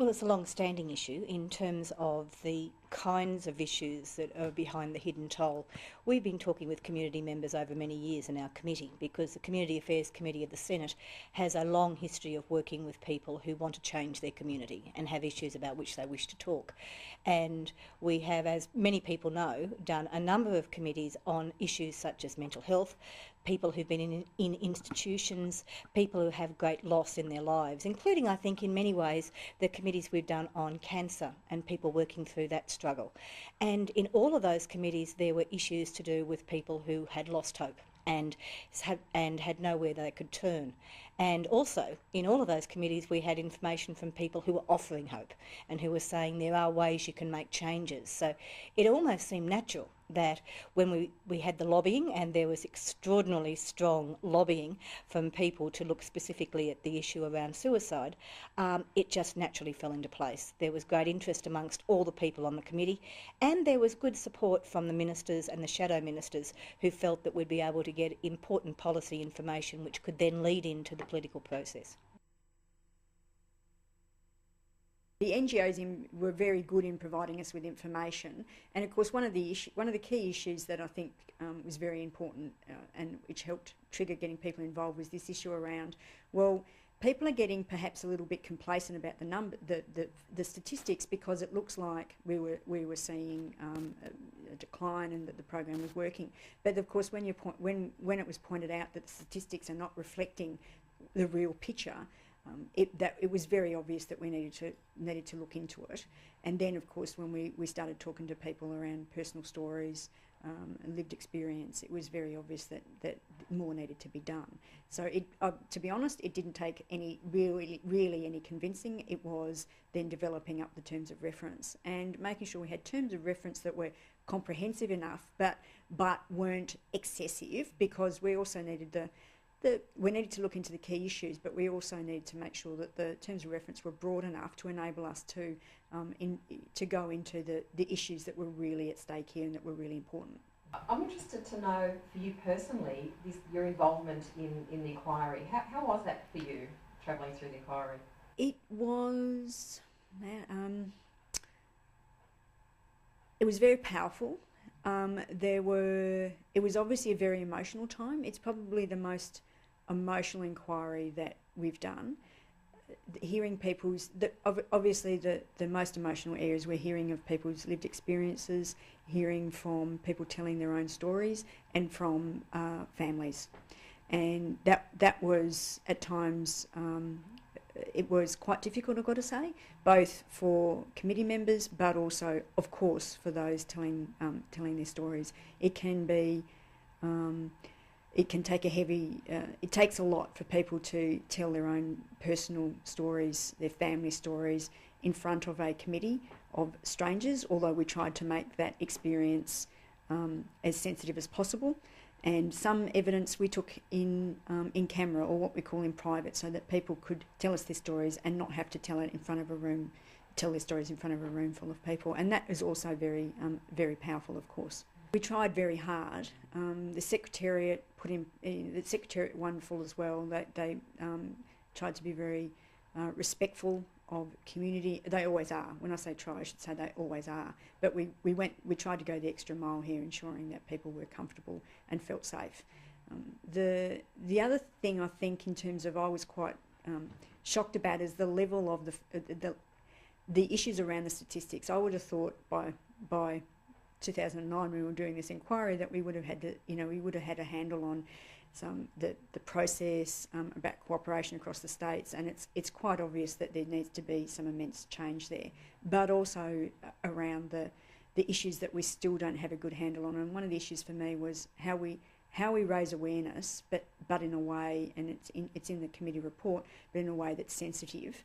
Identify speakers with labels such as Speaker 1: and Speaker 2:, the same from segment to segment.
Speaker 1: Well, it's a long-standing issue in terms of the kinds of issues that are behind the hidden toll. We've been talking with community members over many years in our committee because the Community Affairs Committee of the Senate has a long history of working with people who want to change their community and have issues about which they wish to talk. And we have, as many people know, done a number of committees on issues such as mental health, people who've been in institutions, people who have great loss in their lives, including, I think, in many ways, the committees we've done on cancer and people working through that struggle. And in all of those committees, there were issues to do with people who had lost hope and had nowhere they could turn. And also, in all of those committees, we had information from people who were offering hope and who were saying there are ways you can make changes. So it almost seemed natural that when we had the lobbying, and there was extraordinarily strong lobbying from people to look specifically at the issue around suicide, it just naturally fell into place. There was great interest amongst all the people on the committee, and there was good support from the ministers and the shadow ministers who felt that we'd be able to get important policy information which could then lead into the political process.
Speaker 2: The NGOs were very good in providing us with information, and of course one of the key issues that I think was very important and which helped trigger getting people involved was this issue around, well, people are getting perhaps a little bit complacent about the statistics because it looks like we were seeing a decline and that the program was working. But of course, when it was pointed out that the statistics are not reflecting the real picture, it was very obvious that we needed to look into it. And then, of course, when we started talking to people around personal stories and lived experience, it was very obvious that more needed to be done. So, to be honest, it didn't take any really any convincing. It was then developing up the terms of reference and making sure we had terms of reference that were comprehensive enough, but weren't excessive, because we also needed we needed to look into the key issues, but we also needed to make sure that the terms of reference were broad enough to enable us to go into the issues that were really at stake here and that were really important.
Speaker 3: I'm interested to know, for you personally, your involvement in the inquiry. How was that for you, travelling through the inquiry?
Speaker 2: It was very powerful. It was obviously a very emotional time. It's probably the most emotional inquiry that we've done. Hearing obviously the most emotional areas, we're hearing of people's lived experiences, hearing from people telling their own stories, and from families. And that was at times it was quite difficult, I've got to say, both for committee members, but also, of course, for those telling their stories. It can be, it can take it takes a lot for people to tell their own personal stories, their family stories, in front of a committee of strangers, although we tried to make that experience as sensitive as possible. And some evidence we took in camera, or what we call in private, so that people could tell us their stories and not have to tell their stories in front of a room full of people. And that is also very, very powerful, of course. We tried very hard. The Secretariat the Secretariat wonderful as well. They tried to be very respectful of community. They always are. When I say try, I should say they always are. But we tried to go the extra mile here, ensuring that people were comfortable and felt safe. The other thing I think, in terms of, I was quite shocked about, is the level of the issues around the statistics. I would have thought by 2009, when we were doing this inquiry, that we would have had a handle on the process about cooperation across the states, and it's quite obvious that there needs to be some immense change there, but also around the issues that we still don't have a good handle on. And one of the issues for me was how we raise awareness, but in a way, and it's in the committee report, but in a way that's sensitive.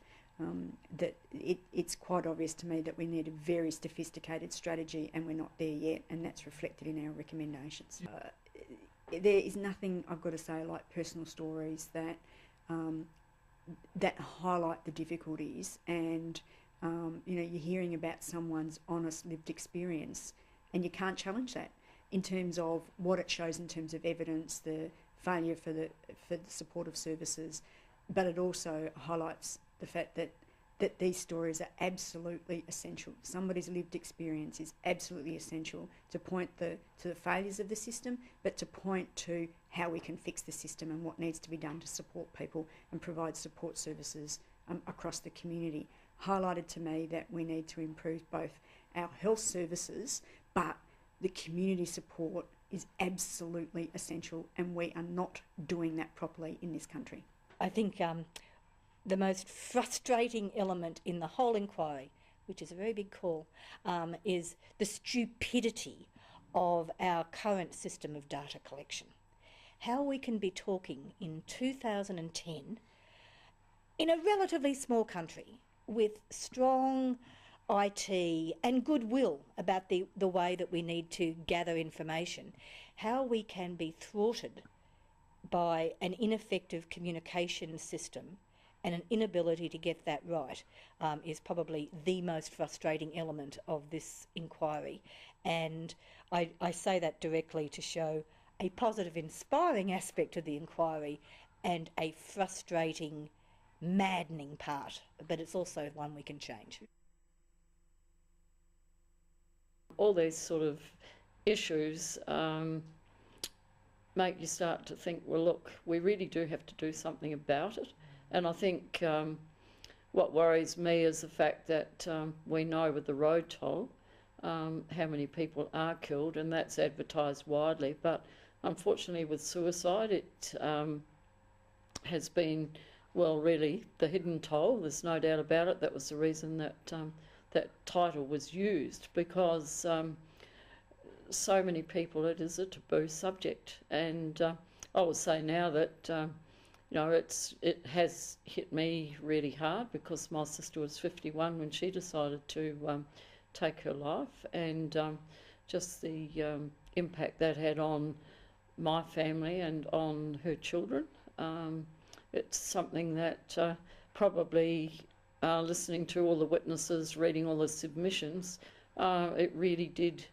Speaker 2: That it's quite obvious to me that we need a very sophisticated strategy, and we're not there yet, and that's reflected in our recommendations. There is nothing, I've got to say, like personal stories that highlight the difficulties, and you're hearing about someone's honest lived experience, and you can't challenge that in terms of what it shows in terms of evidence, the failure for the supportive services, but it also highlights the fact that that these stories are absolutely essential. Somebody's lived experience is absolutely essential to point to the failures of the system, but to point to how we can fix the system and what needs to be done to support people and provide support services across the community. Highlighted to me that we need to improve both our health services, but the community support is absolutely essential, and we are not doing that properly in this country.
Speaker 1: I think the most frustrating element in the whole inquiry, which is a very big call, is the stupidity of our current system of data collection. How we can be talking in 2010 in a relatively small country with strong IT and goodwill about the way that we need to gather information, how we can be thwarted by an ineffective communication system and an inability to get that right is probably the most frustrating element of this inquiry. And I say that directly to show a positive, inspiring aspect of the inquiry and a frustrating, maddening part, but it's also one we can change.
Speaker 4: All these sort of issues make you start to think, well, look, we really do have to do something about it. And I think what worries me is the fact that we know with the road toll how many people are killed, and that's advertised widely. But unfortunately with suicide, it has been, well, really the hidden toll. There's no doubt about it. That was the reason that that title was used, because so many people, it is a taboo subject. And I will say now that you know, it has hit me really hard, because my sister was 51 when she decided to take her life, and just the impact that had on my family and on her children. It's something that probably listening to all the witnesses, reading all the submissions, it really did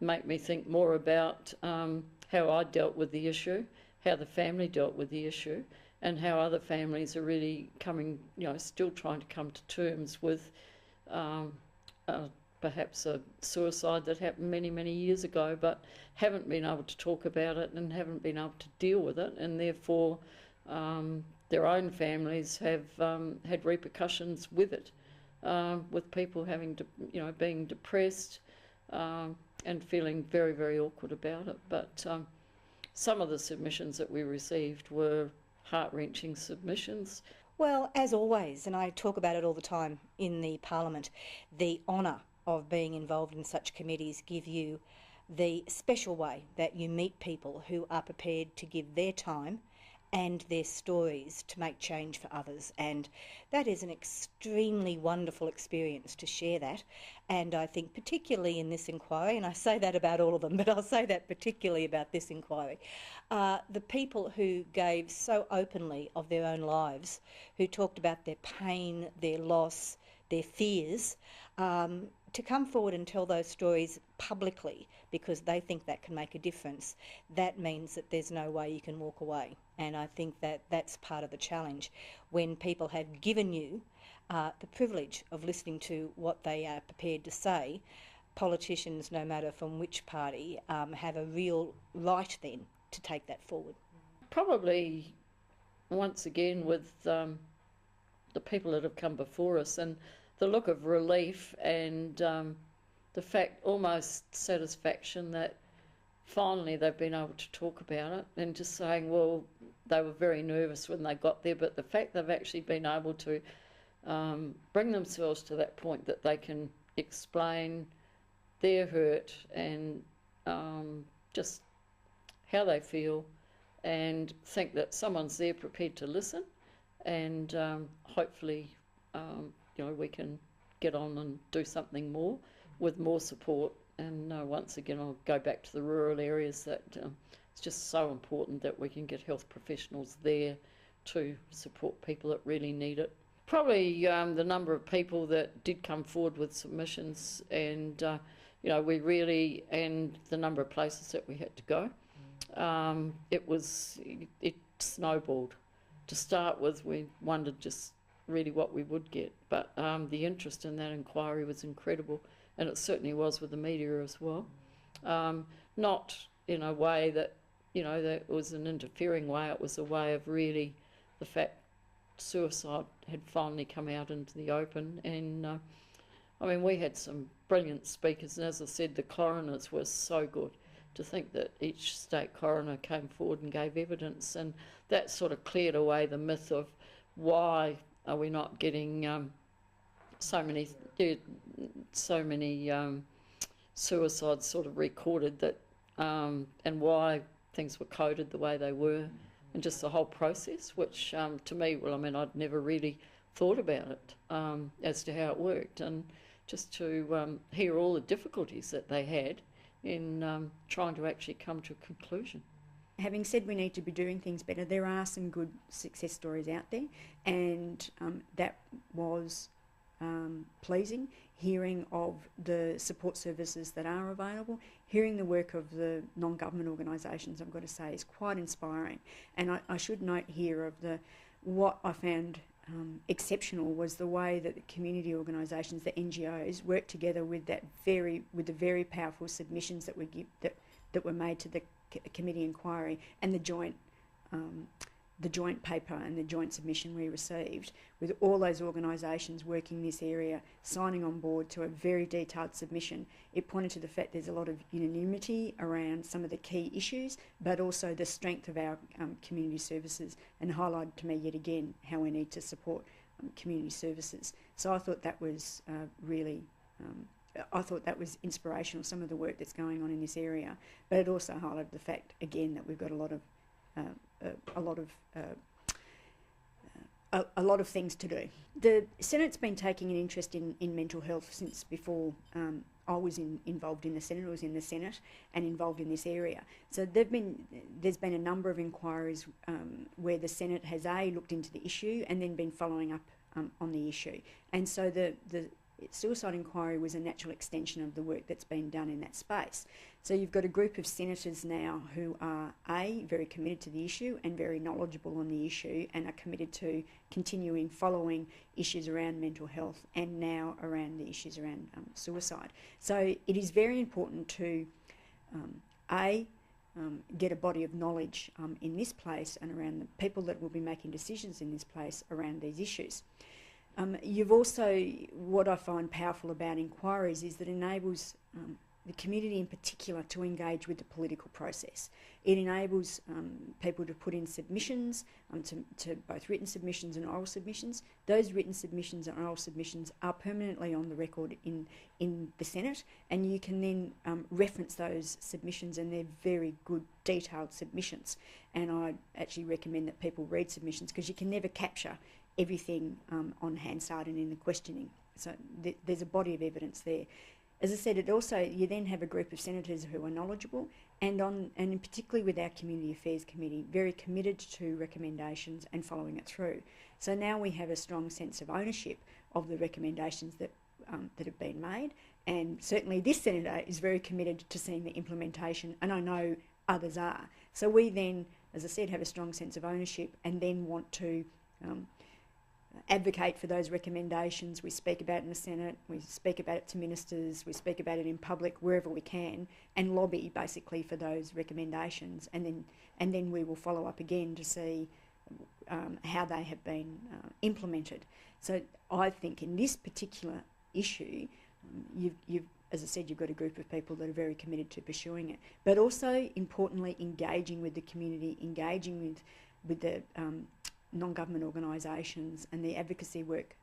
Speaker 4: make me think more about how I dealt with the issue, how the family dealt with the issue, and how other families are really coming, you know, still trying to come to terms with perhaps a suicide that happened many, many years ago, but haven't been able to talk about it and haven't been able to deal with it, and therefore their own families have had repercussions with it, with people having, being depressed and feeling very, very awkward about it. But some of the submissions that we received were heart-wrenching submissions.
Speaker 1: Well, as always, and I talk about it all the time in the Parliament, the honour of being involved in such committees give you the special way that you meet people who are prepared to give their time and their stories to make change for others, and that is an extremely wonderful experience to share that. And I think particularly in this inquiry, and I say that about all of them, but I'll say that particularly about this inquiry, the people who gave so openly of their own lives, who talked about their pain, their loss, their fears, to come forward and tell those stories publicly because they think that can make a difference, that means that there's no way you can walk away. And I think that that's part of the challenge. When people have given you the privilege of listening to what they are prepared to say, politicians, no matter from which party, have a real right then to take that forward.
Speaker 4: Probably, once again, with the people that have come before us, and the look of relief and the fact, almost satisfaction, that finally they've been able to talk about it, and just saying, well, they were very nervous when they got there, but the fact they've actually been able to bring themselves to that point that they can explain their hurt and just how they feel, and think that someone's there prepared to listen, and hopefully we can get on and do something more with more support. And once again, I'll go back to the rural areas, that it's just so important that we can get health professionals there to support people that really need it. Probably the number of people that did come forward with submissions, and we really, and the number of places that we had to go, it snowballed. To start with, we wondered just really what we would get. But the interest in that inquiry was incredible, and it certainly was with the media as well. Not in a way that, that was an interfering way. It was a way of really the fact suicide had finally come out into the open. And I mean, we had some brilliant speakers, and as I said, the coroners were so good. To think that each state coroner came forward and gave evidence, and that sort of cleared away the myth of why are we not getting so many suicides sort of recorded, that and why things were coded the way they were, and just the whole process, which to me, well, I mean, I'd never really thought about it as to how it worked, and just to hear all the difficulties that they had in trying to actually come to a conclusion.
Speaker 2: Having said we need to be doing things better, there are some good success stories out there, and that was pleasing, hearing of the support services that are available, hearing the work of the non-government organisations, I've got to say, is quite inspiring. And I should note here of what I found exceptional was the way that the community organisations, the NGOs, worked together with the very powerful submissions that were made to the committee inquiry, and the joint paper and the joint submission we received, with all those organisations working this area, signing on board to a very detailed submission. It pointed to the fact there's a lot of unanimity around some of the key issues, but also the strength of our community services, and highlighted to me yet again how we need to support community services. So I thought that was inspirational, some of the work that's going on in this area, but it also highlighted the fact again that we've got a lot of things to do. The Senate's been taking an interest in mental health since before I was involved in the Senate. I was in the Senate and involved in this area. So there's been a number of inquiries where the Senate has looked into the issue and then been following up on the issue. And so the suicide inquiry was a natural extension of the work that's been done in that space. So you've got a group of senators now who are very committed to the issue and very knowledgeable on the issue, and are committed to continuing following issues around mental health and now around the issues around suicide. So it is very important to get a body of knowledge in this place and around the people that will be making decisions in this place around these issues. You've also, what I find powerful about inquiries is that it enables the community in particular to engage with the political process. It enables people to put in submissions, to both written submissions and oral submissions. Those written submissions and oral submissions are permanently on the record in the Senate, and you can then reference those submissions, and they're very good detailed submissions. And I actually recommend that people read submissions, because you can never capture everything on Hansard and in the questioning. So there's a body of evidence there. As I said, you then have a group of senators who are knowledgeable and particularly with our Community Affairs Committee, very committed to recommendations and following it through. So now we have a strong sense of ownership of the recommendations that have been made, and certainly this senator is very committed to seeing the implementation, and I know others are. So we then, as I said, have a strong sense of ownership and then want to advocate for those recommendations. We speak about it in the Senate, we speak about it to ministers, we speak about it in public wherever we can, and lobby basically for those recommendations, and then we will follow up again to see how they have been implemented. So I think in this particular issue, you've as I said, you've got a group of people that are very committed to pursuing it, but also importantly engaging with the community, engaging with the non-government organisations, and the advocacy work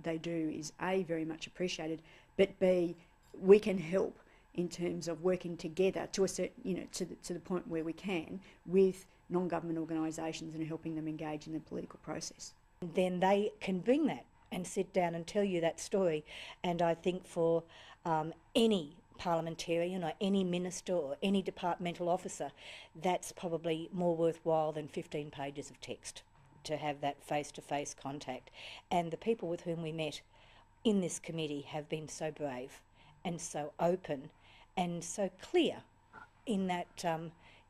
Speaker 2: they do is A, very much appreciated, but B, we can help in terms of working together to a certain, to the point where we can with non-government organisations and helping them engage in the political process.
Speaker 1: Then they can bring that and sit down and tell you that story. And I think for any parliamentarian or any minister or any departmental officer, that's probably more worthwhile than 15 pages of text, to have that face-to-face contact. And the people with whom we met in this committee have been so brave and so open and so clear in that,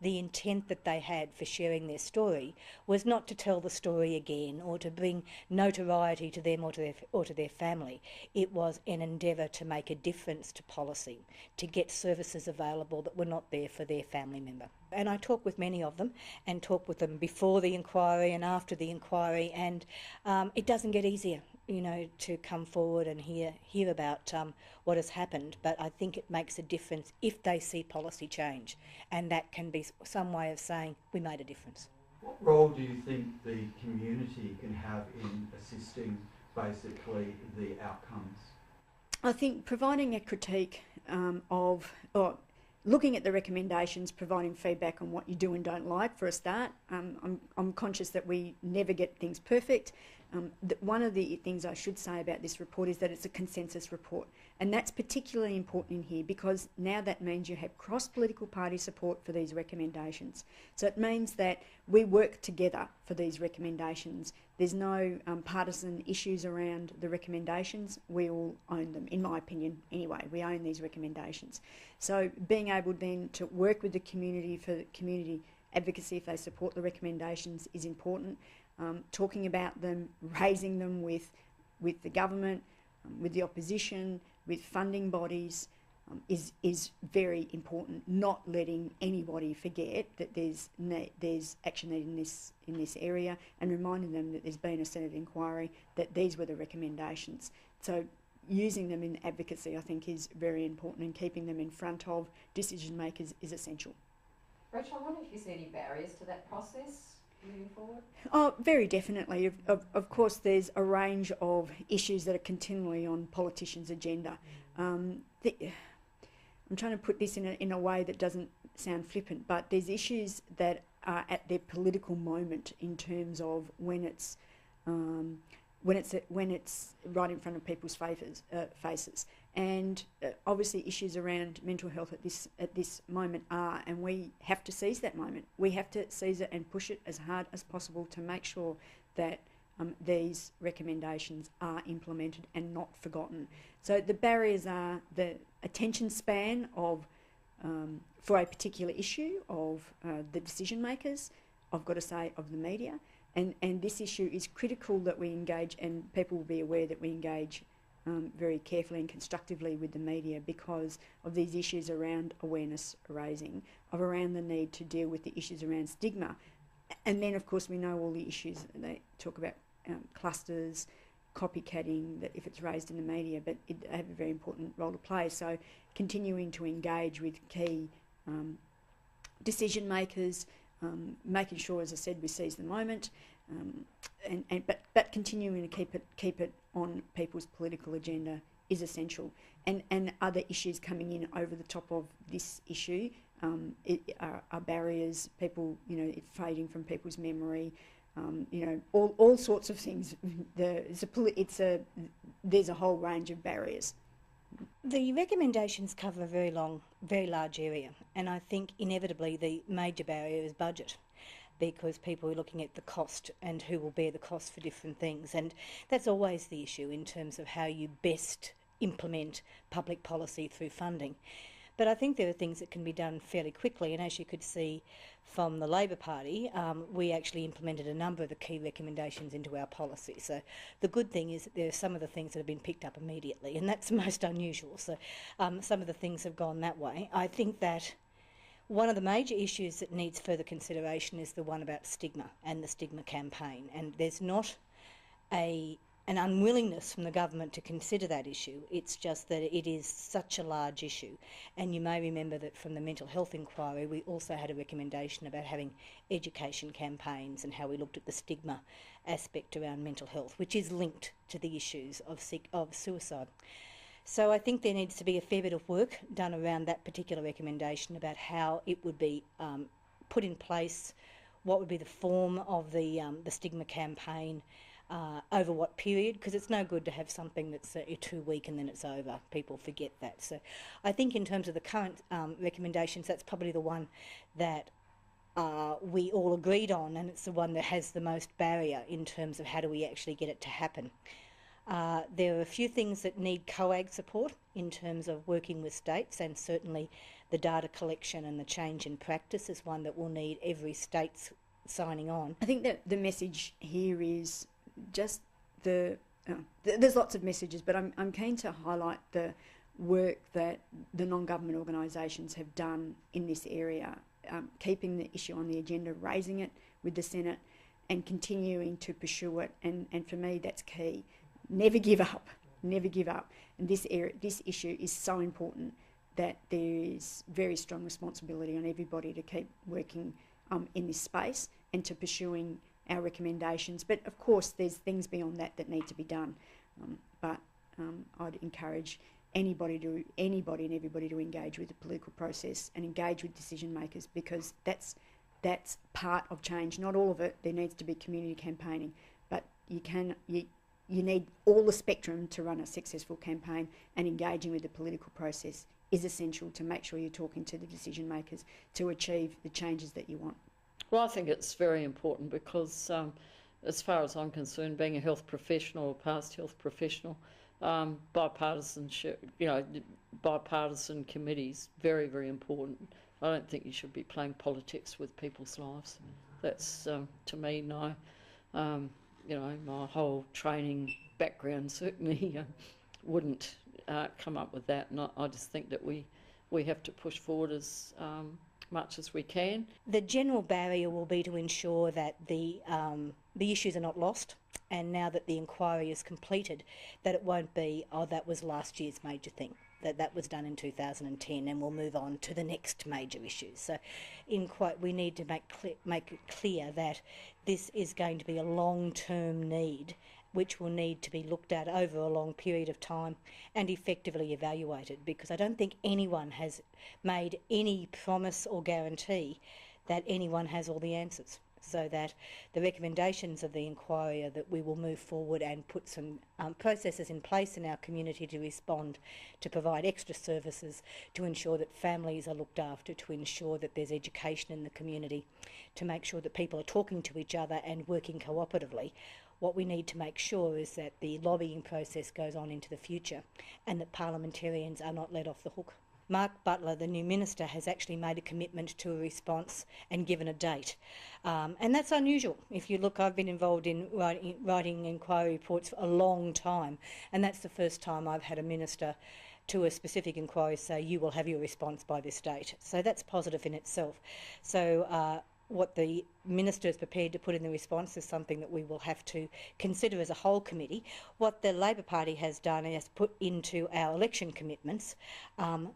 Speaker 1: the intent that they had for sharing their story was not to tell the story again or to bring notoriety to them or to their family. It was an endeavour to make a difference to policy, to get services available that were not there for their family member. And I talk with many of them and talk with them before the inquiry and after the inquiry, and it doesn't get easier, to come forward and hear about what has happened, but I think it makes a difference if they see policy change, and that can be some way of saying we made a difference.
Speaker 5: What role do you think the community can have in assisting basically the outcomes?
Speaker 2: I think providing a critique or looking at the recommendations, providing feedback on what you do and don't like for a start. I'm conscious that we never get things perfect. One of the things I should say about this report is that it's a consensus report, and that's particularly important in here because now that means you have cross-political party support for these recommendations. So it means that we work together for these recommendations. There's no partisan issues around the recommendations. We all own them, in my opinion anyway. We own these recommendations. So being able then to work with the community for community advocacy if they support the recommendations is important. Talking about them, raising them with the government, with the opposition, with funding bodies is very important. Not letting anybody forget that there's action needed in this area, and reminding them that there's been a Senate inquiry, that these were the recommendations. So using them in advocacy, I think, is very important, and keeping them in front of decision makers is essential.
Speaker 3: Rachel, I wonder if you see any barriers to that process moving forward?
Speaker 2: Oh, very definitely. Of course, there's a range of issues that are continually on politicians' agenda. I'm trying to put this in a way that doesn't sound flippant, but there's issues that are at their political moment in terms of when it's right in front of people's faces. And obviously issues around mental health at this moment are, and we have to seize that moment. We have to seize it and push it as hard as possible to make sure that these recommendations are implemented and not forgotten. So the barriers are the attention span of for a particular issue of the decision makers, I've got to say, of the media. And this issue is critical that we engage, and people will be aware that we engage very carefully and constructively with the media because of these issues around awareness raising, around the need to deal with the issues around stigma. And then, of course, we know all the issues they talk about, clusters, copycatting, that if it's raised in the media, but they have a very important role to play. So continuing to engage with key decision makers, making sure, as I said, we seize the moment, but continuing to keep it on people's political agenda is essential. And other issues coming in over the top of this issue are barriers. People, it's fading from people's memory. All sorts of things. There's a whole range of barriers.
Speaker 1: The recommendations cover a very large area, and I think inevitably the major barrier is budget, because people are looking at the cost and who will bear the cost for different things, and that's always the issue in terms of how you best implement public policy through funding. But I think there are things that can be done fairly quickly, and as you could see from the Labor Party, we actually implemented a number of the key recommendations into our policy. So the good thing is that there are some of the things that have been picked up immediately, and that's most unusual. So some of the things have gone that way. I think that one of the major issues that needs further consideration is the one about stigma and the stigma campaign, and there's not an unwillingness from the government to consider that issue. It's just that it is such a large issue. And you may remember that from the mental health inquiry, we also had a recommendation about having education campaigns and how we looked at the stigma aspect around mental health, which is linked to the issues of suicide. So I think there needs to be a fair bit of work done around that particular recommendation about how it would be put in place, what would be the form of the stigma campaign, over what period, because it's no good to have something that's 2 week and then it's over. People forget that. So I think in terms of the current recommendations, that's probably the one that we all agreed on, and it's the one that has the most barrier in terms of how do we actually get it to happen. There are a few things that need COAG support in terms of working with states, and certainly the data collection and the change in practice is one that will need every state signing on.
Speaker 2: I think that the message here is just there's lots of messages, but I'm keen to highlight the work that the non-government organisations have done in this area, keeping the issue on the agenda, raising it with the Senate and continuing to pursue it. And for me, that's key. Never give up. Never give up. And this issue is so important that there is very strong responsibility on everybody to keep working in this space and to pursuing our recommendations. But of course, there's things beyond that need to be done. But I'd encourage anybody and everybody to engage with the political process and engage with decision makers, because that's part of change. Not all of it. There needs to be community campaigning, but you need all the spectrum to run a successful campaign, and engaging with the political process is essential to make sure you're talking to the decision makers to achieve the changes that you want.
Speaker 4: Well, I think it's very important because, as far as I'm concerned, being a health professional or past health professional, bipartisanship, bipartisan committees, very, very important. I don't think you should be playing politics with people's lives. That's, to me, no. My whole training background certainly wouldn't come up with that. And I just think that we have to push forward as much as we can.
Speaker 1: The general barrier will be to ensure that the issues are not lost, and now that the inquiry is completed, that it won't be, that was last year's major thing, that was done in 2010 and we'll move on to the next major issues. So we need to make it clear that this is going to be a long-term need, which will need to be looked at over a long period of time and effectively evaluated, because I don't think anyone has made any promise or guarantee that anyone has all the answers. So that the recommendations of the inquiry are that we will move forward and put some processes in place in our community to respond, to provide extra services, to ensure that families are looked after, to ensure that there's education in the community, to make sure that people are talking to each other and working cooperatively. What we need to make sure is that the lobbying process goes on into the future and that parliamentarians are not let off the hook. Mark Butler, the new minister, has actually made a commitment to a response and given a date. And that's unusual. If you look, I've been involved in writing inquiry reports for a long time, and that's the first time I've had a minister to a specific inquiry say, you will have your response by this date. So that's positive in itself. So what the minister is prepared to put in the response is something that we will have to consider as a whole committee. What the Labor Party has done is put into our election commitments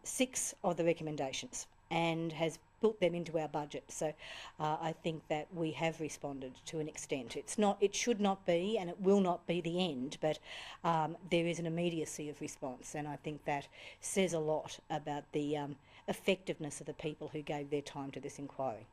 Speaker 1: 6 of the recommendations and has built them into our budget. So I think that we have responded to an extent. It should not be, and it will not be the end, but there is an immediacy of response, and I think that says a lot about the effectiveness of the people who gave their time to this inquiry.